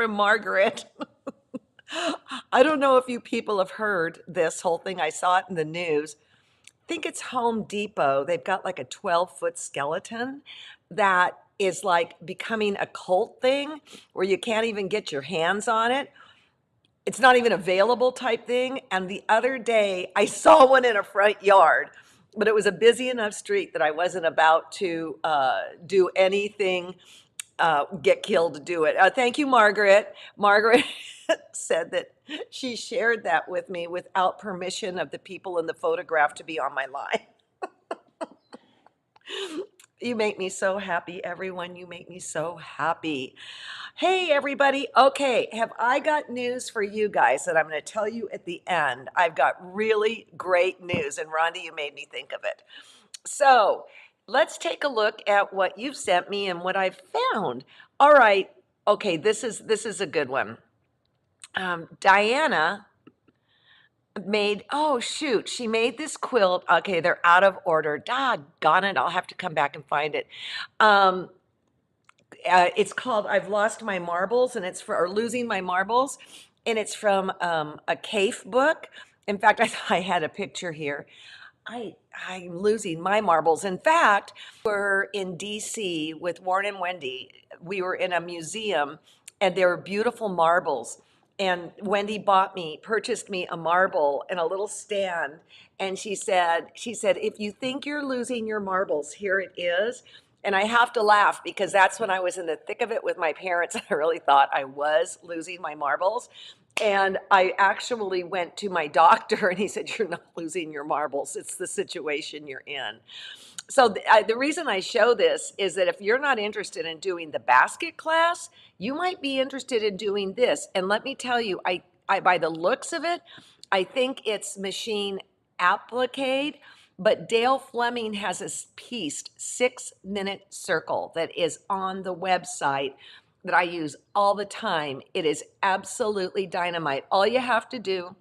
from Margaret. I don't know if you people have heard this whole thing. I saw it in the news. I think it's Home Depot. They've got like a 12-foot skeleton that is like becoming a cult thing where you can't even get your hands on it. It's not even available type thing. And the other day I saw one in a front yard, but it was a busy enough street that I wasn't about to do anything, get killed to do it. Thank you, Margaret. Margaret said that she shared that with me without permission of the people in the photograph to be on my line. You make me so happy, everyone. You make me so happy. Hey, everybody. Okay, have I got news for you guys that I'm going to tell you at the end? I've got really great news, and Rhonda, you made me think of it. So let's take a look at what you've sent me and what I've found. All right. Okay, this is a good one. Diana made, oh shoot, she made this quilt. Okay, they're out of order. Doggone it, I'll have to come back and find it. It's called I've Lost My Marbles, and it's for, or Losing My Marbles, and it's from a CAFE book. In fact, I had a picture here. I'm losing my marbles. In fact, we're in DC with Warren and Wendy. We were in a museum and there were beautiful marbles. And Wendy purchased me a marble and a little stand. And she said, if you think you're losing your marbles, here it is. And I have to laugh because that's when I was in the thick of it with my parents. I really thought I was losing my marbles. And I actually went to my doctor and he said, you're not losing your marbles. It's the situation you're in. So the reason I show this is that if you're not interested in doing the basket class, you might be interested in doing this. And let me tell you, I by the looks of it, I think it's machine applique, but Dale Fleming has a pieced 6-minute circle that is on the website that I use all the time. It is absolutely dynamite. All you have to do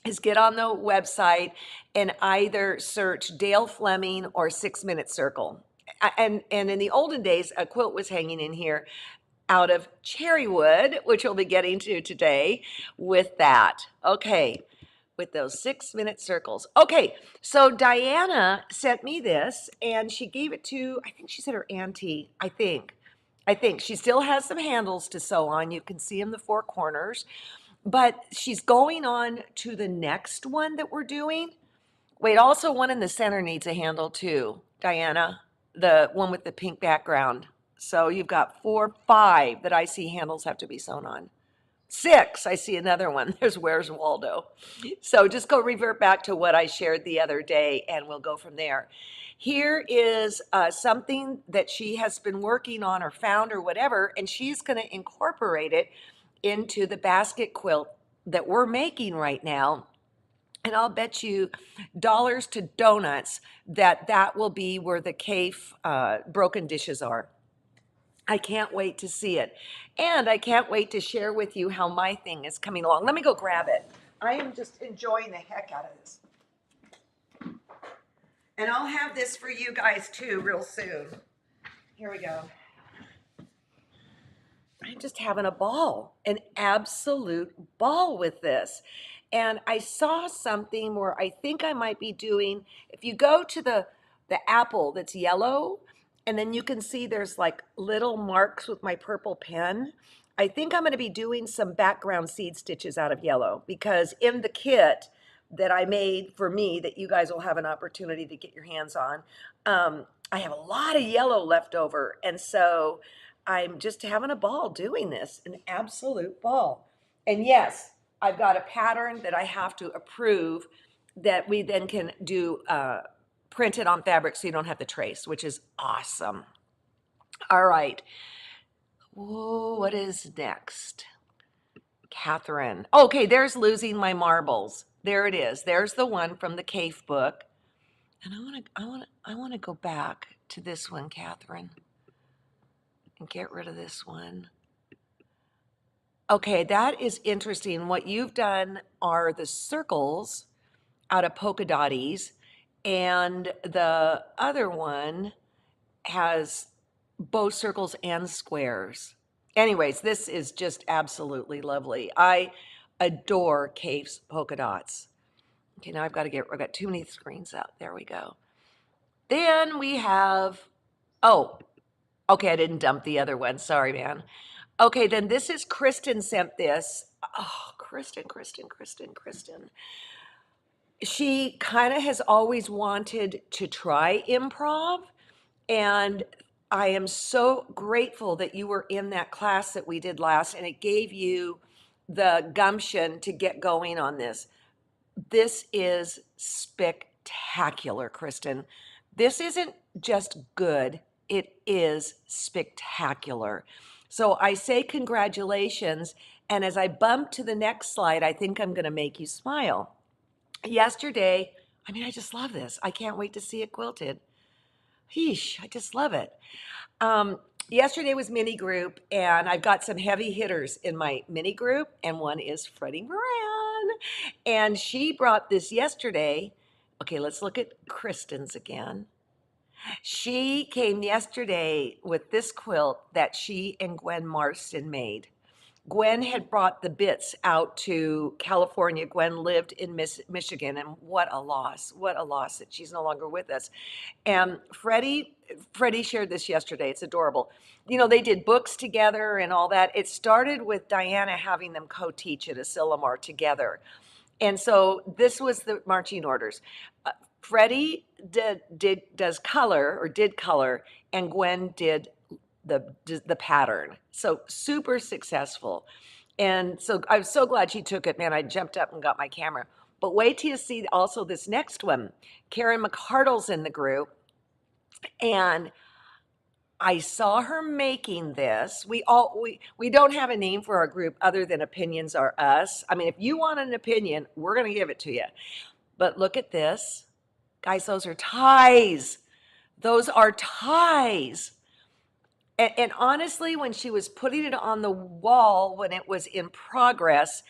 is get on the website and either search Dale Fleming or 6-minute circle. And in the olden days, a quilt was hanging in here out of Cherrywood, which we'll be getting to today with that. Okay, with those 6-minute circles. Okay, so Diana sent me this and she gave it to, I think she said her auntie, I think she still has some handles to sew on. You can see in the 4 corners, but she's going on to the next one that we're doing. Wait, also one in the center needs a handle too, Diana, the one with the pink background. So you've got 4, 5 that I see handles have to be sewn on. 6, I see another one. There's Where's Waldo. So just go revert back to what I shared the other day and we'll go from there. Here is something that she has been working on or found or whatever, and she's going to incorporate it into the basket quilt that we're making right now. And I'll bet you dollars to donuts that that will be where the CAFE broken dishes are. I can't wait to see it. And I can't wait to share with you how my thing is coming along. Let me go grab it. I am just enjoying the heck out of this. And I'll have this for you guys too real soon. Here we go. I'm just having a ball, an absolute ball with this. And I saw something where I think I might be doing, if you go to the apple that's yellow, and then you can see there's like little marks with my purple pen. I think I'm going to be doing some background seed stitches out of yellow because in the kit that I made for me that you guys will have an opportunity to get your hands on, I have a lot of yellow left over. And so I'm just having a ball doing this, an absolute ball. And yes, I've got a pattern that I have to approve that we then can do printed on fabric so you don't have to trace, which is awesome. All right. Whoa, what is next? Catherine. Okay, there's Losing My Marbles. There it is. There's the one from the CAFE book. And I want to go back to this one, Catherine, and get rid of this one. Okay, that is interesting. What you've done are the circles out of polka dotties, and the other one has both circles and squares. Anyways, this is just absolutely lovely. I adore Kaif's polka dots. Okay, now I've got too many screens up. There we go. Then we have, oh, okay, I didn't dump the other one. Sorry, man. Okay, then this is Kristen sent this. Oh, Kristen. She kind of has always wanted to try improv. And I am so grateful that you were in that class that we did last, and it gave you the gumption to get going on this. This is spectacular, Kristen. This isn't just good, it is spectacular. So I say congratulations. And as I bump to the next slide, I think I'm going to make you smile. Yesterday, I mean, I just love this. I can't wait to see it quilted. Yeesh, I just love it. Yesterday was mini group, and I've got some heavy hitters in my mini group, and one is Freddie Moran. And she brought this yesterday. Okay, let's look at Kristen's again. She came yesterday with this quilt that she and Gwen Marston made. Gwen had brought the bits out to California. Gwen lived in Michigan, and what a loss that she's no longer with us. And Freddie shared this yesterday. It's adorable. You know, they did books together and all that. It started with Diana having them co-teach at Asilomar together. And so this was the marching orders. Freddie does color, or did color, and Gwen did the pattern. So super successful. And so I'm so glad she took it, man. I jumped up and got my camera. But wait till you see also this next one. Karen McCardle's in the group, and I saw her making this. We don't have a name for our group other than Opinions Are Us. I mean, if you want an opinion, we're going to give it to you. But look at this. Guys, those are ties. Those are ties. And honestly, when she was putting it on the wall, when it was in progress,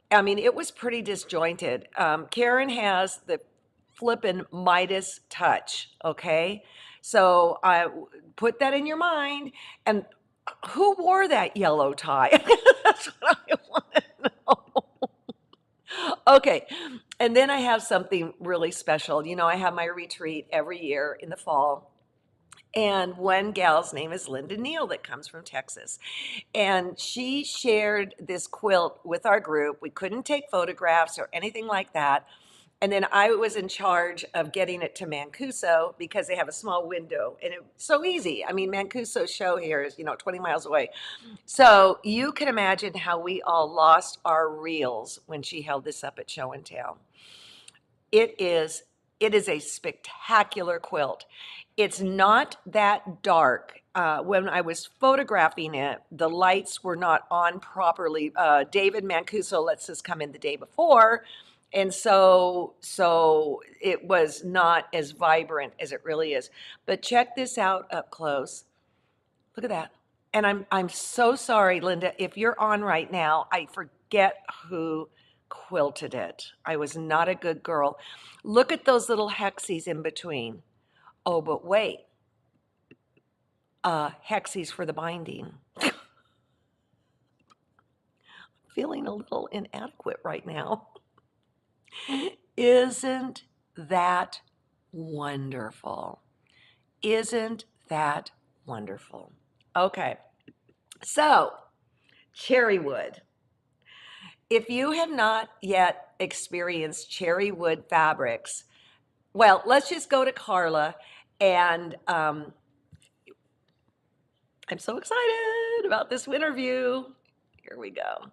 I mean, it was pretty disjointed. Karen has the flippin' Midas touch, okay? So I put that in your mind. And who wore that yellow tie? That's what I want to know. Okay, and then I have something really special. You know, I have my retreat every year in the fall. And one gal's name is Linda Neal that comes from Texas. And she shared this quilt with our group. We couldn't take photographs or anything like that. And then I was in charge of getting it to Mancuso because they have a small window. And it's so easy. I mean, Mancuso's show here is, 20 miles away. So you can imagine how we all lost our reels when she held this up at Show and Tell. It is a spectacular quilt. It's not that dark. When I was photographing it, the lights were not on properly. David Mancuso lets us come in the day before, and so it was not as vibrant as it really is. But check this out up close. Look at that. And I'm so sorry, Linda, if you're on right now. I forget who quilted it. I was not a good girl. Look at those little hexies in between. Oh, but wait. Hexies for the binding. Feeling a little inadequate right now. Isn't that wonderful? Isn't that wonderful? Okay, so Cherrywood. If you have not yet experienced Cherrywood fabrics, well, let's just go to Karla, and I'm so excited about this interview. Here we go.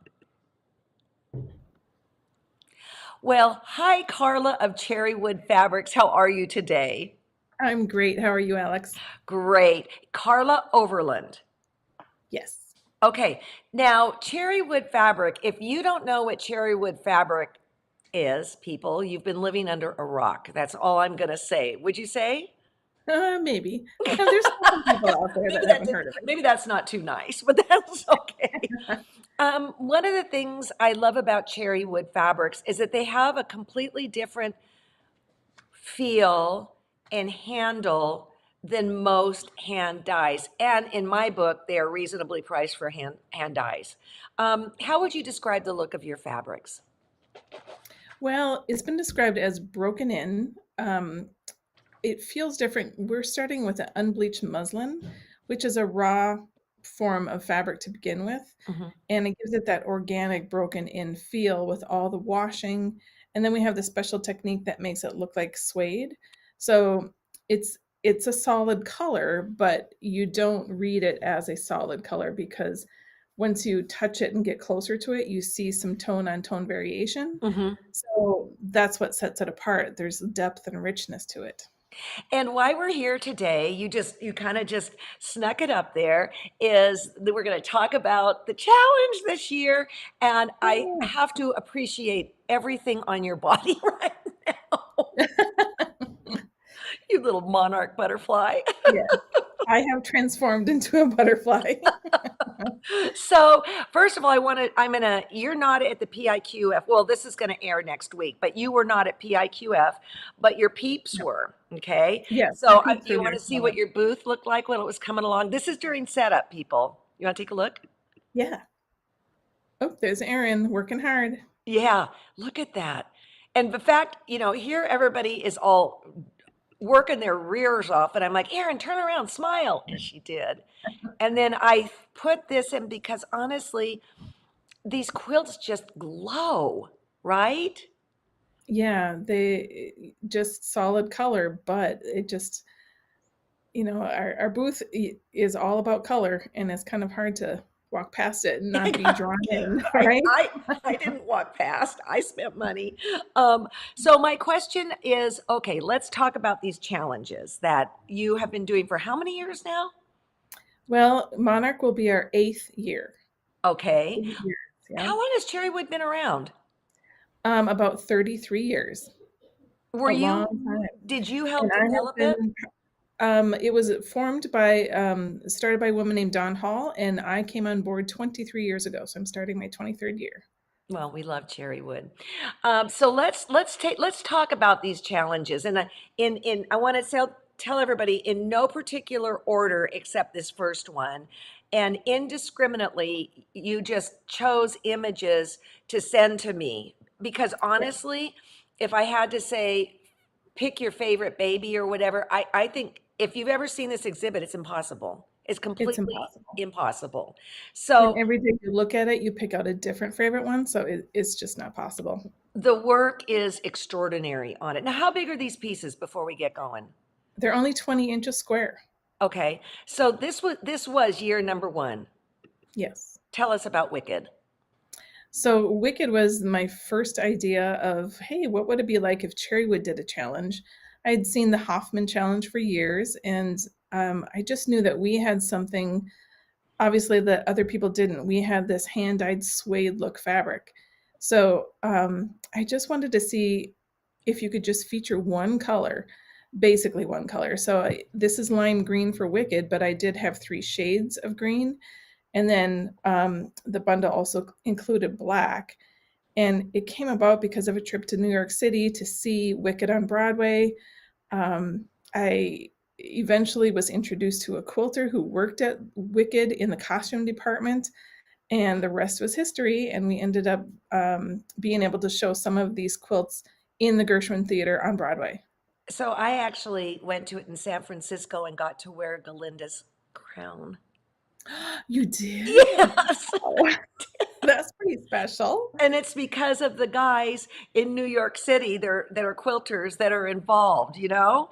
Well, hi, Karla of Cherrywood Fabrics. How are you today? I'm great. How are you, Alex? Great. Karla Overland. Yes. Okay, now Cherrywood Fabric, if you don't know what Cherrywood Fabric is, people, you've been living under a rock. That's all I'm going to say. Would you say? Maybe. No, there's some people out there that haven't heard of Maybe that's not too nice, but that's okay. One of the things I love about Cherrywood Fabrics is that they have a completely different feel and handle than most hand dyes. And in my book, they are reasonably priced for hand dyes. How would you describe the look of your fabrics? Well, it's been described as broken in. It feels different. We're starting with an unbleached muslin, which is a raw form of fabric to begin with, Mhm. and it gives it that organic broken in feel with all the washing. And then we have the special technique that makes it look like suede. So it's a solid color, but you don't read it as a solid color because once you touch it and get closer to it, you see some tone on tone variation. Mhm. So that's what sets it apart. There's depth and richness to it. And why we're here today, you kind of just snuck it up there, is that we're going to talk about the challenge this year. And I Yeah. have to appreciate everything on your body right now. You little monarch butterfly. Yes, I have transformed into a butterfly. So, first of all, you're not at the PIQF. Well, this is going to air next week, but you were not at PIQF, but your peeps No. were. Okay. Yes, my So, peeps you are want there to see tomorrow. what your booth looked like when it was coming along? This is during setup, people. You want to take a look? Yeah. Oh, there's Erin working hard. Yeah, look at that. And the fact, here everybody is all working their rears off, and I'm like, Erin, turn around, smile. And she did. And then I put this in because honestly, these quilts just glow, right? Yeah, they just solid color, but it just, our booth is all about color, and it's kind of hard to walk past it and not be drawn in, I, right? I, I didn't walk past. I spent money. Um, so my question is, okay, let's talk about these challenges that you have been doing for how many years now? Well, Monarch will be our 8th year. Okay. 8 years, yeah. How long has Cherrywood been around? About 33 years, Were a long you, time. did you And help I have develop it? been it was formed by started by a woman named Dawn Hall, and I came on board 23 years ago, so I'm starting my 23rd year. Well, we love Cherrywood. So let's talk about these challenges. And I want to tell everybody in no particular order except this first one. And indiscriminately, you just chose images to send to me because Yeah, honestly, if I had to say pick your favorite baby or whatever, I think if you've ever seen this exhibit, it's impossible. It's it's completely impossible. impossible. And So every day you look at it, you pick out a different favorite one, so it's just not possible. the work is extraordinary on it. Now, how big are these pieces before we get going? They're only 20 inches square. Okay, so this was year number one. Yes. Tell us about Wicked. So Wicked was my first idea of, hey, what would it be like if Cherrywood did a challenge? I'd seen the Hoffman challenge for years, and I just knew that we had something obviously that other people didn't. We had this hand dyed suede look fabric. So I just wanted to see if you could just feature one color, basically one color. So this is lime green for Wicked, but I did have 3 shades of green. And then the bundle also included black. And it came about because of a trip to New York City to see Wicked on Broadway. I eventually was introduced to a quilter who worked at Wicked in the costume department, and the rest was history. And we ended up being able to show some of these quilts in the Gershwin Theater on Broadway. So I actually went to it in San Francisco and got to wear Galinda's crown. You did? Yes. Wow. That's pretty special. And it's because of the guys in New York City that are quilters that are involved. Um,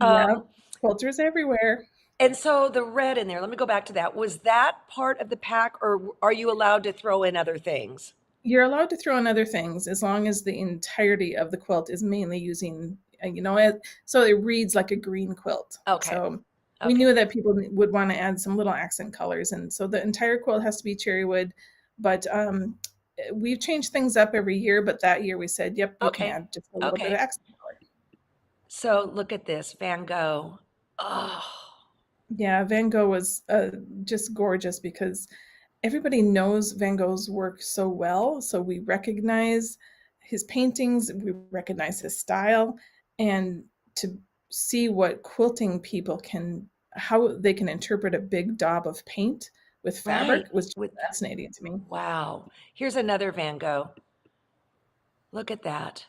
Yep. Quilters everywhere. and so the red in there, let me go back to that. Was that part of the pack, or are you allowed to throw in other things? You're allowed to throw in other things as long as the entirety of the quilt is mainly using, so it reads like a green quilt. Okay. So we Okay. knew that people would want to add some little accent colors. And so the entire quilt has to be cherry wood. But we've changed things up every year. But that year we said, yep, you can Okay. add just a little bit of Okay. accent color. So look at this, Van Gogh. Oh, Yeah, Van Gogh was just gorgeous because everybody knows Van Gogh's work so well. So we recognize his paintings, we recognize his style, and to see what quilting people can, how they can interpret a big daub of paint with Right. fabric was just With fascinating to me. wow. Here's another Van Gogh. Look at that.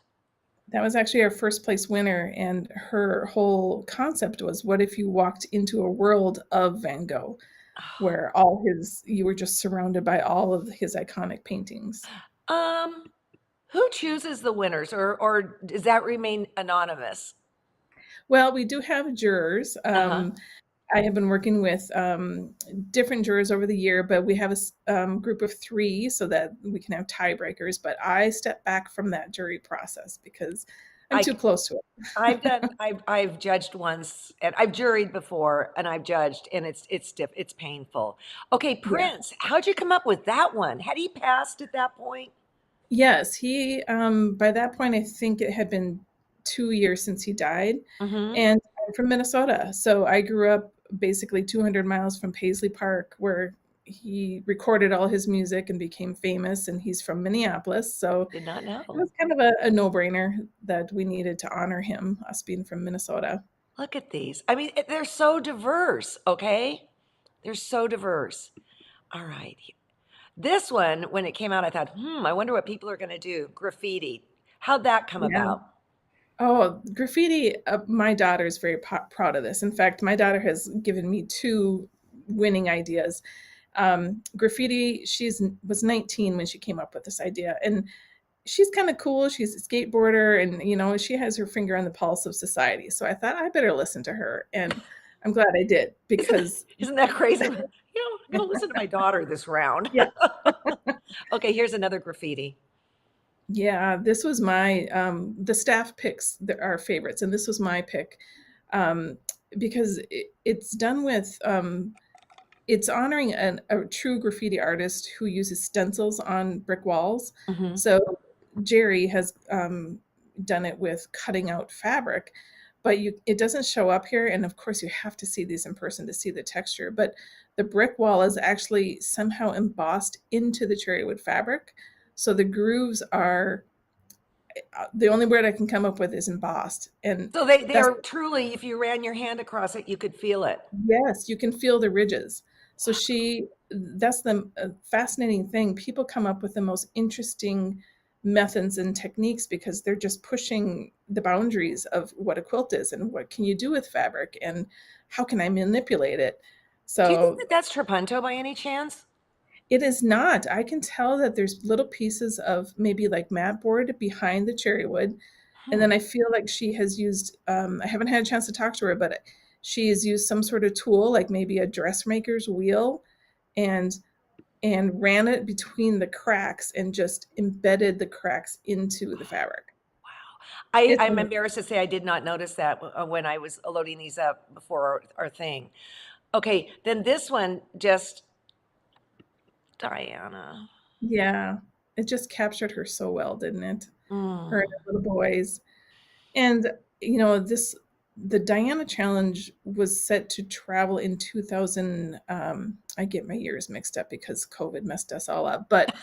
That was actually our first place winner, and her whole concept was, what if you walked into a world of Van Gogh, where all his you were just surrounded by all of his iconic paintings. Um, who chooses the winners, or does that remain anonymous? Well, we do have jurors. Uh-huh. I have been working with different jurors over the year, but we have a group of three so that we can have tiebreakers. But I step back from that jury process because I'm I too close to it. I've judged once and I've juried before and I've judged and it's painful. Okay, Yeah. Prince, how'd you come up with that one? Had he passed at that point? Yes, he, by that point, I think it had been 2 years since he died. Mm-hmm. And I'm from Minnesota. So I grew up basically 200 miles from Paisley Park, where he recorded all his music and became famous. And he's from Minneapolis. So Did not it know. was kind of a no brainer that we needed to honor him, us being from Minnesota. Look at these. I mean, they're so diverse, okay? They're so diverse. All right. This one, when it came out, I thought, I wonder what people are going to do. Graffiti. How'd that come Yeah. about? Oh, graffiti. My daughter is very proud of this. In fact, my daughter has given me two winning ideas. Graffiti, she's was 19 when she came up with this idea. And she's kind of cool. She's a skateboarder and, she has her finger on the pulse of society. So I thought I better listen to her. And I'm glad I did Isn't, because, isn't that crazy? I'm going to listen to my daughter this round. yeah, Okay, here's another graffiti. yeah, this was the staff picks our favorites. And this was my pick um, because it's done with, it's honoring a true graffiti artist who uses stencils on brick walls. Hmm. So Jerry has done it with cutting out fabric, but it doesn't show up here. And of course, you have to see these in person to see the texture. But the brick wall is actually somehow embossed into the cherrywood fabric. So the grooves are the only word I can come up with is embossed, and So they that's are truly, if you ran your hand across it, you could feel it. yes, you can feel the ridges. So that's the fascinating thing. People come up with the most interesting methods and techniques because they're just pushing the boundaries of what a quilt is and what can you do with fabric and how can I manipulate it. Do you think So that that's Trapunto by any chance? it is not. I can tell that there's little pieces of maybe like mat board behind the cherry wood. And Hmm. then I feel like she has used, I haven't had a chance to talk to her, but she has used some sort of tool, like maybe a dressmaker's wheel, and ran it between the cracks and just embedded the cracks into the fabric. It's I'm amazing. embarrassed to say I did not notice that when I was loading these up before our thing. Okay, then this one just Diana. Yeah, it just captured her so well, didn't it? Her and Mm. the little boys. And, this the Diana Challenge was set to travel in 2000. I get my years mixed up because COVID messed us all up, but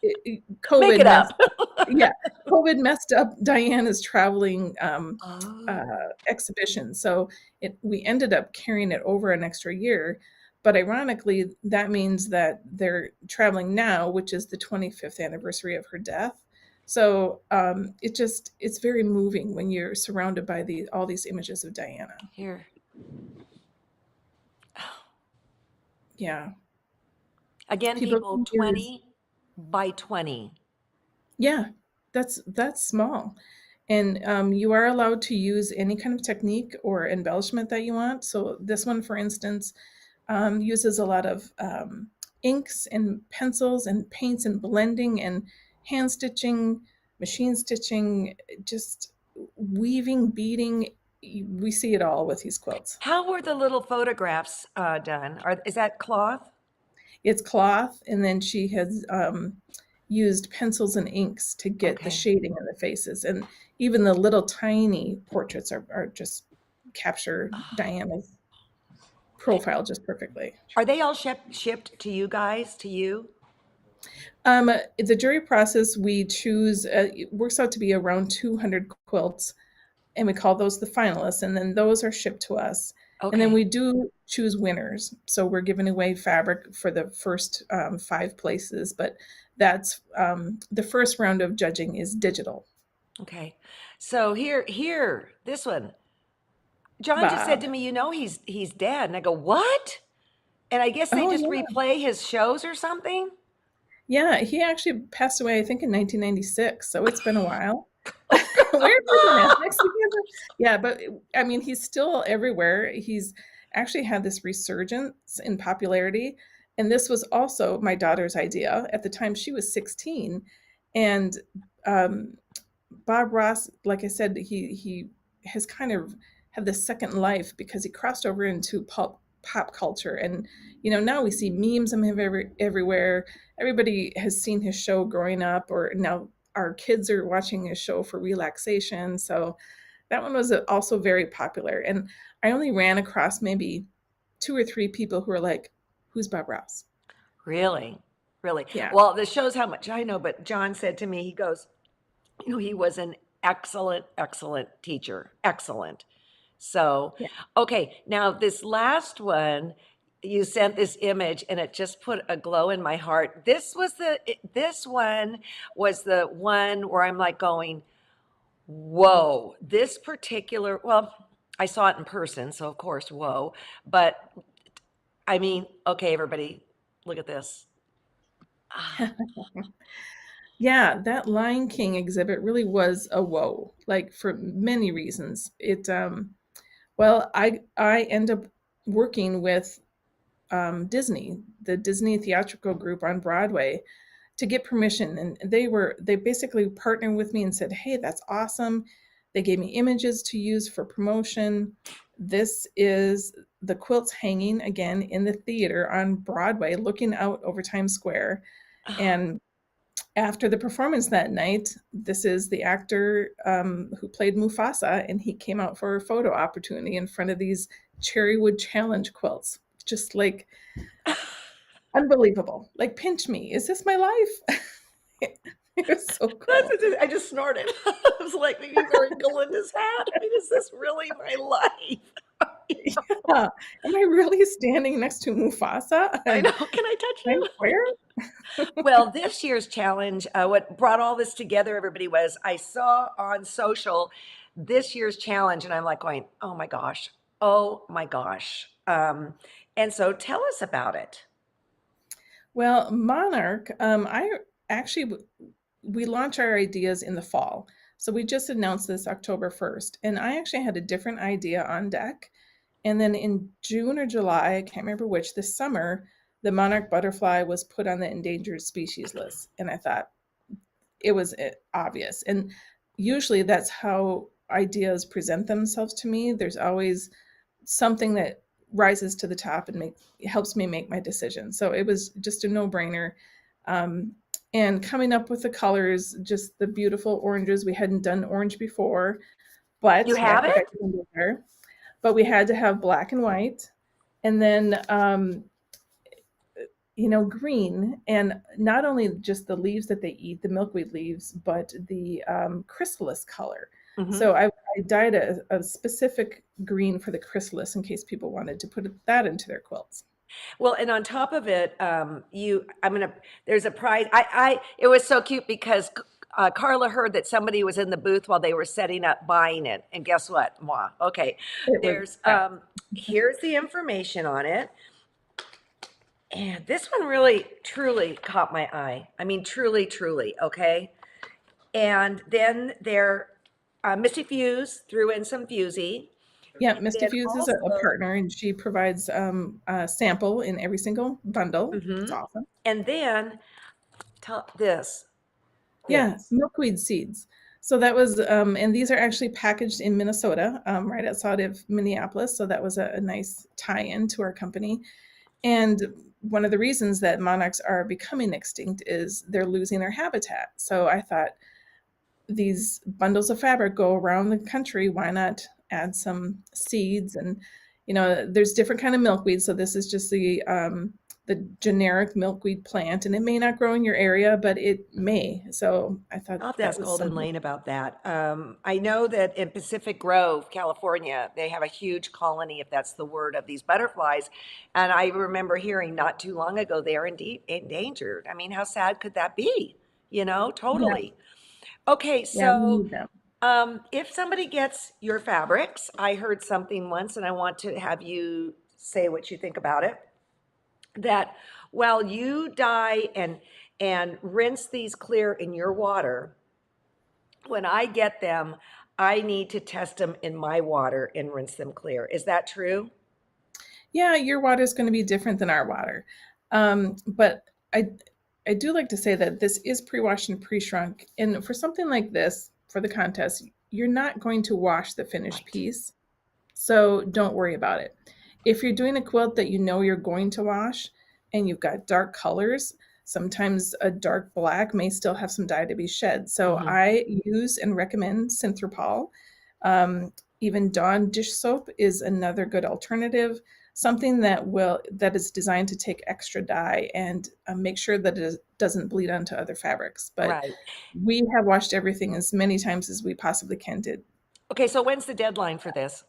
Make COVID it up. messed, yeah, COVID messed up Diana's traveling Oh. exhibition. So we ended up carrying it over an extra year. But ironically, that means that they're traveling now, which is the 25th anniversary of her death. So it's very moving when you're surrounded by all these images of Diana. Here. Yeah, Again, people people can use. 20 by 20. Yeah, that's small. And you are allowed to use any kind of technique or embellishment that you want. So this one, for instance, uses a lot of inks and pencils and paints and blending and hand stitching, machine stitching, just weaving, beading. We see it all with these quilts. How were the little photographs done? Is that cloth? It's cloth, and then she has used pencils and inks to get the Okay. shading in the faces, and even the little tiny portraits are just capture Diana's profile just perfectly. Are they all shipped to you guys, to you? The jury process, we choose, it works out to be around 200 quilts, and we call those the finalists, and then those are shipped to us. And then Okay. we do choose winners. So we're giving away fabric for the first 5 places, but that's the first round of judging is digital. Okay. So here, this one. John just said Bob. to me, he's dead. And I go, what? And I guess they Oh, just yeah. replay his shows or something. Yeah, he actually passed away, I think, in 1996. So it's been a while. Oh, Where have you been, God. Alex? Yeah, but I mean, he's still everywhere. He's actually had this resurgence in popularity. And this was also my daughter's idea. At the time, she was 16. And um, Bob Ross, like I said, he has kind of had this second life because he crossed over into pop culture, and now we see memes of him everywhere. Everybody has seen his show growing up, or now our kids are watching his show for relaxation. So that one was also very popular, and I only ran across maybe 2 or 3 people who are like, "Who's Bob Ross?" Really? Really? Yeah, Well, this shows how much I know, but John said to me, he goes, he was an excellent, excellent teacher. Excellent. So, yeah. okay, now this last one, you sent this image and it just put a glow in my heart. This one was the one where I'm like going, whoa, this particular, well, I saw it in person, so of course, whoa. But I mean, okay, everybody, look at this. Ah, Yeah, that Lion King exhibit really was a whoa, like for many reasons. Well, I end up working with Disney, the Disney theatrical group on Broadway, to get permission, and they basically partnered with me and said, "Hey, that's awesome." They gave me images to use for promotion. This is the quilts hanging again in the theater on Broadway, looking out over Times Square, ah, and after the performance that night, this is the actor who played Mufasa, and he came out for a photo opportunity in front of these Cherrywood Challenge quilts. Just like unbelievable. Like, pinch me. Is this my life? It was so cool. I just snorted. I was like maybe wearing Galinda's hat. I mean, is this really my life? Yeah. Am I really standing next to Mufasa I know. on Can I touch Times you? Square? Well, this year's challenge, what brought all this together, everybody, was I saw on social this year's challenge, and I'm like going, oh my gosh, oh my gosh. And so tell us about it. Well, Monarch, I actually we launch our ideas in the fall. So we just announced this October 1st, and I actually had a different idea on deck. And then in June or July, I can't remember which, this summer, the monarch butterfly was put on the endangered species list. And I thought it was obvious. And usually that's how ideas present themselves to me. There's always something that rises to the top and helps me make my decision. So it was just a no-brainer. Um, and coming up with the colors, just the beautiful oranges. We hadn't done orange before, You but yeah, I have think I it? can go there. But we had to have black and white, and then green, and not only just the leaves that they eat, the milkweed leaves, but the chrysalis color. Hmm. So I dyed a specific green for the chrysalis in case people wanted to put that into their quilts. Well, and on top of it, there's a prize. It was so cute because Carla heard that somebody was in the booth while they were setting up buying it. And guess what? Moi. Okay. It was There's, here's the information on it. And this one really, truly caught my eye. I mean, truly, truly. Okay. And then Misty Fuse threw in some Fusey. yeah. And Misty then Fuse is a also, partner, and she provides a sample in every single bundle. It's mhm. awesome. And then this, Yeah, this. milkweed seeds. So that was, and these are actually packaged in Minnesota, right outside of Minneapolis. So that was a nice tie-in to our company. And one of the reasons that monarchs are becoming extinct is they're losing their habitat. So I thought these bundles of fabric go around the country. Why not add some seeds? And there's different kind of milkweed. So this is just the generic milkweed plant, and it may not grow in your area, but it may. So I thought I'll have to that ask was Golden something. Lane about that. I know that in Pacific Grove, California, they have a huge colony, if that's the word, of these butterflies. And I remember hearing not too long ago they are indeed endangered. I mean, how sad could that be? You know, Yeah, totally. Okay, yeah, we so need them. if somebody gets your fabrics, I heard something once, and I want to have you say what you think about it. That while you dye and rinse these clear in your water, when I get them, I need to test them in my water and rinse them clear. Is that true? Yeah, your water is going to be different than our water. But I do like to say that this is pre-washed and pre-shrunk. And for something like this, for the contest, you're not going to wash the finished Right. piece. So don't worry about it. If you're doing a quilt that you know you're going to wash and you've got dark colors, sometimes a dark black may still have some dye to be shed. So Hmm. I use and recommend Synthropol. Even Dawn dish soap is another good alternative. Something that is designed to take extra dye and make sure that doesn't bleed onto other fabrics. But Right. we have washed everything as many times as we possibly can. Did Okay, so when's the deadline for this?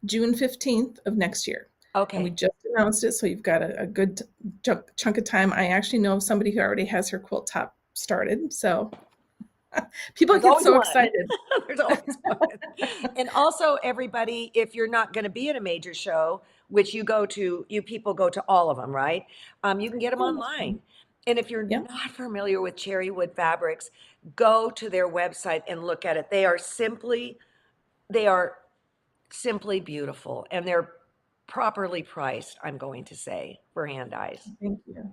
June 15th of next year. And we Okay. just announced it, so you've got a good chunk of time. I actually know somebody who already has her quilt top started. So people There's get always so one. excited. There's always one. And also, everybody, if you're not going to be at a major show, which you go to, you people go to all of them, right? You can get them Yeah, most of them. online. And if you're Yeah. not familiar with Cherrywood Fabrics, go to their website and look at it. They are simply beautiful, and they're properly priced, I'm going to say, for hand dyes. Thank you.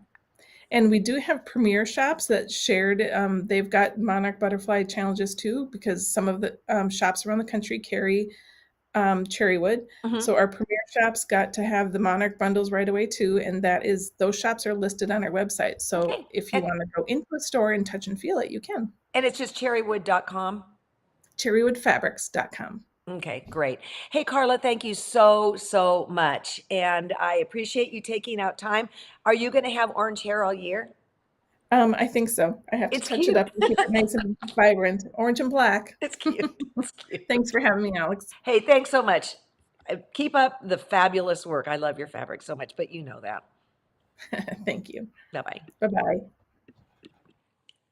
And we do have premier shops that shared. They've got Monarch Butterfly Challenges too, because some of the shops around the country carry Cherrywood. Hmm. So our premier shops got to have the Monarch bundles right away too, and those shops are listed on our website. So Okay. if you want to go into a store and touch and feel it, you can. And it's just cherrywood.com. Cherrywoodfabrics.com. Okay, great. Hey, Karla, thank you so, so much. And I appreciate you taking out time. Are you going to have orange hair all year? I think so. I have to It's touch it cute. up and keep it nice and vibrant, orange and black. It's cute. It's cute. Thanks for having me, Alex. Hey, thanks so much. Keep up the fabulous work. I love your fabric so much, but you know that. Thank you. Bye bye. Bye bye.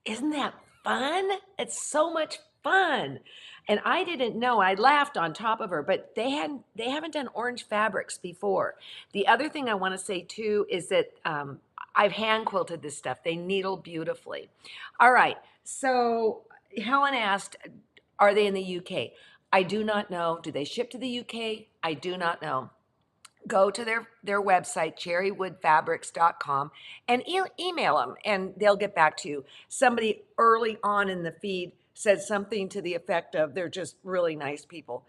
Isn't that fun? It's so much fun. And I didn't know. I laughed on top of her, but they haven't done orange fabrics before. The other thing I want to say too is that I've hand quilted this stuff. They needle beautifully. All right. So Helen asked, are they in the UK? I do not know. Do they ship to the UK? I do not know. Go to their website, cherrywoodfabrics.com, and email them, and they'll get back to you. Somebody early on in the feed said something to the effect of, they're just really nice people.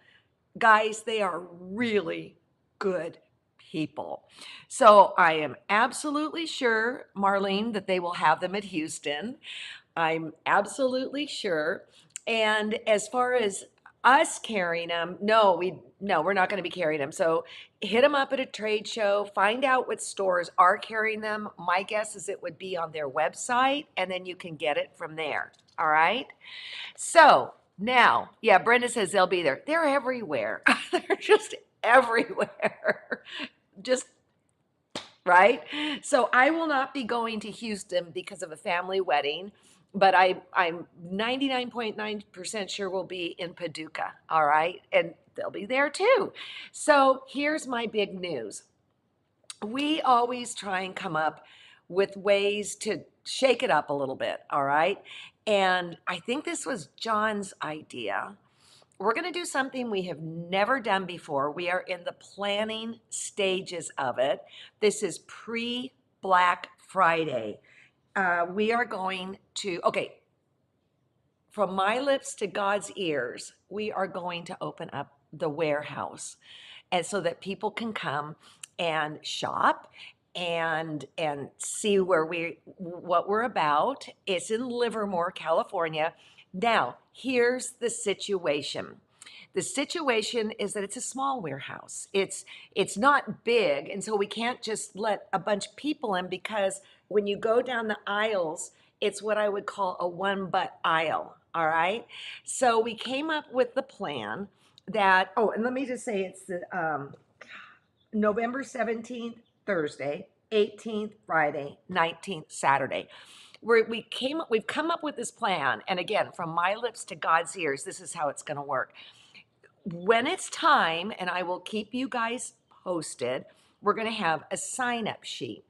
Guys, they are really good people. So I am absolutely sure, Marlene, that they will have them at Houston. I'm absolutely sure. And as far as us carrying them, no, we're not going to be carrying them. So hit them up at a trade show, find out what stores are carrying them. My guess is it would be on their website, and then you can get it from there. All right. So now, yeah, Brenda says they'll be there. They're everywhere. They're just everywhere. Just right? So I will not be going to Houston because of a family wedding, but I'm 99.9% sure we'll be in Paducah, all right? And they'll be there too. So here's my big news. We always try and come up with ways to shake it up a little bit, all right? And I think this was John's idea. We're going to do something we have never done before. We are in the planning stages of it. This is pre Black Friday. We are going to, okay, from my lips to God's ears, we are going to open up the warehouse, and so that people can come and shop and see what we're about. It's in Livermore, California. Now, here's the situation. The situation is that it's a small warehouse. It's not big, and so we can't just let a bunch of people in, because when you go down the aisles, it's what I would call a one butt aisle. All right. So we came up with the plan that, oh, and let me just say it's the November 17th, Thursday, 18th, Friday, 19th, Saturday. We've come up with this plan. And again, from my lips to God's ears, this is how it's going to work. When it's time, and I will keep you guys posted, we're going to have a sign up sheet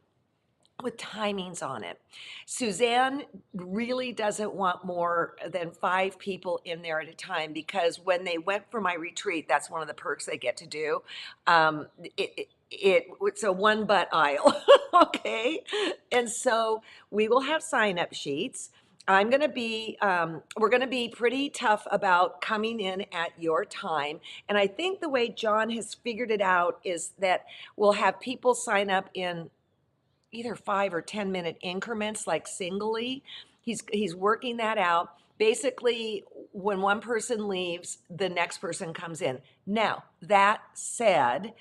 with timings on it. Suzanne really doesn't want more than 5 people in there at a time, because when they went for my retreat, that's one of the perks they get to do. It's a one butt aisle, okay? And so we will have sign up sheets. I'm going to be, we're going to be pretty tough about coming in at your time. And I think the way John has figured it out is that we'll have people sign up in either 5 or 10 minute increments, like singly. He's working that out. Basically, when one person leaves, the next person comes in. Now, that said,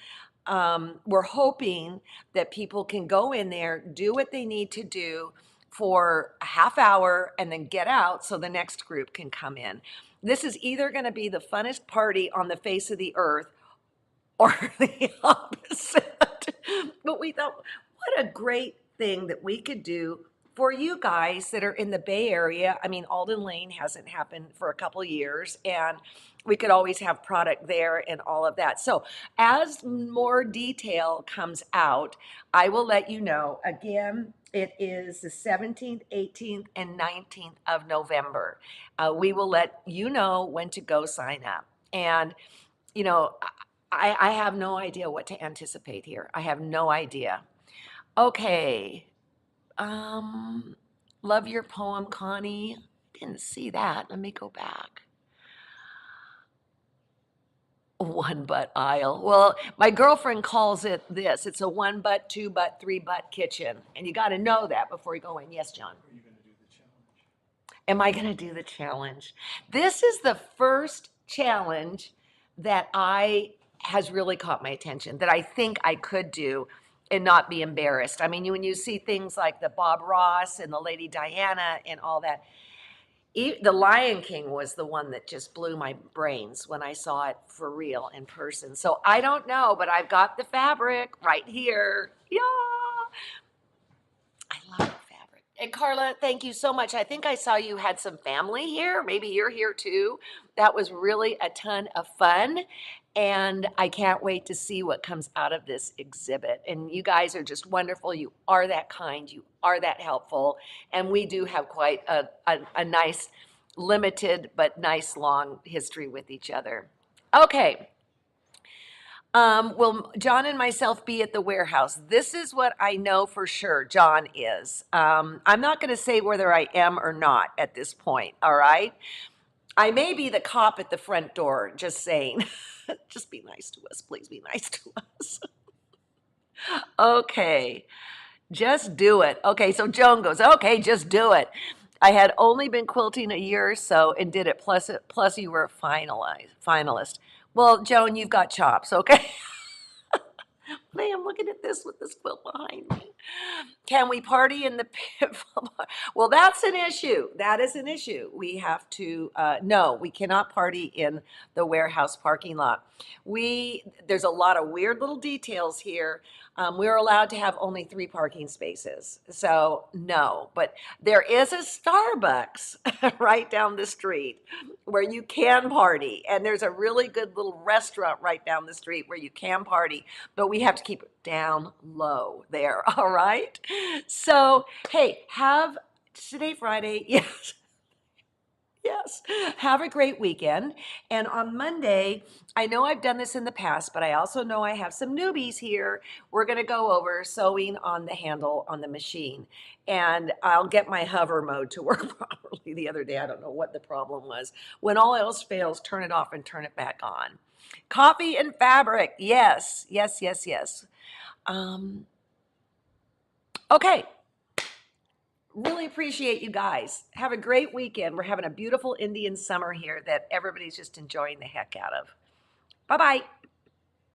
we're hoping that people can go in there, do what they need to do for a half hour, and then get out so the next group can come in. This is either going to be the funnest party on the face of the earth, or the opposite. But we thought, what a great thing that we could do for you guys that are in the Bay Area. I mean, Alden Lane hasn't happened for a couple years, and we could always have product there and all of that. So as more detail comes out, I will let you know. Again, it is the 17th, 18th, and 19th of November. We will let you know when to go sign up. And, you know, I have no idea what to anticipate here. I have no idea. Okay. Love your poem, Connie. Didn't see that. Let me go back. One butt aisle. Well, my girlfriend calls it this. It's a one butt, two butt, three butt kitchen. And you got to know that before you go in. Yes, John. Are you going to do the challenge? Am I going to do the challenge? This is the first challenge that has really caught my attention, that I think I could do and not be embarrassed. I mean, when you see things like the Bob Ross and the Lady Diana and all that, the Lion King was the one that just blew my brains when I saw it for real in person. So I don't know, but I've got the fabric right here. Yeah. I love the fabric. And Karla, thank you so much. I think I saw you had some family here. Maybe you're here too. That was really a ton of fun. And I can't wait to see what comes out of this exhibit. And you guys are just wonderful. You are that kind. You are that helpful. And we do have quite a nice, limited, but nice long history with each other. Okay. Will John and myself be at the warehouse? This is what I know for sure John is. I'm not going to say whether I am or not at this point, all right? I may be the cop at the front door, just saying. Just be nice to us. Please be nice to us. Okay, just do it. Okay, so Joan goes, okay, just do it. I had only been quilting a year or so and did it. Plus you were a finalist. Well, Joan, you've got chops, okay? Man, I'm looking at this with this quilt behind me. Can we party in the pit? Well, that's an issue. That is an issue. We have to, no, we cannot party in the warehouse parking lot. There's a lot of weird little details here. We're allowed to have only 3 parking spaces. So no, but there is a Starbucks right down the street where you can party. And there's a really good little restaurant right down the street where you can party, but we have to keep it down low there. All right. So, hey, today Friday. Yes. Yes. Have a great weekend. And on Monday, I know I've done this in the past, but I also know I have some newbies here. We're going to go over sewing on the handle on the machine. And I'll get my hover mode to work properly. The other day, I don't know what the problem was. When all else fails, turn it off and turn it back on. Coffee and fabric. Yes, yes, yes, yes. Okay. Really appreciate you guys. Have a great weekend. We're having a beautiful Indian summer here that everybody's just enjoying the heck out of. Bye-bye.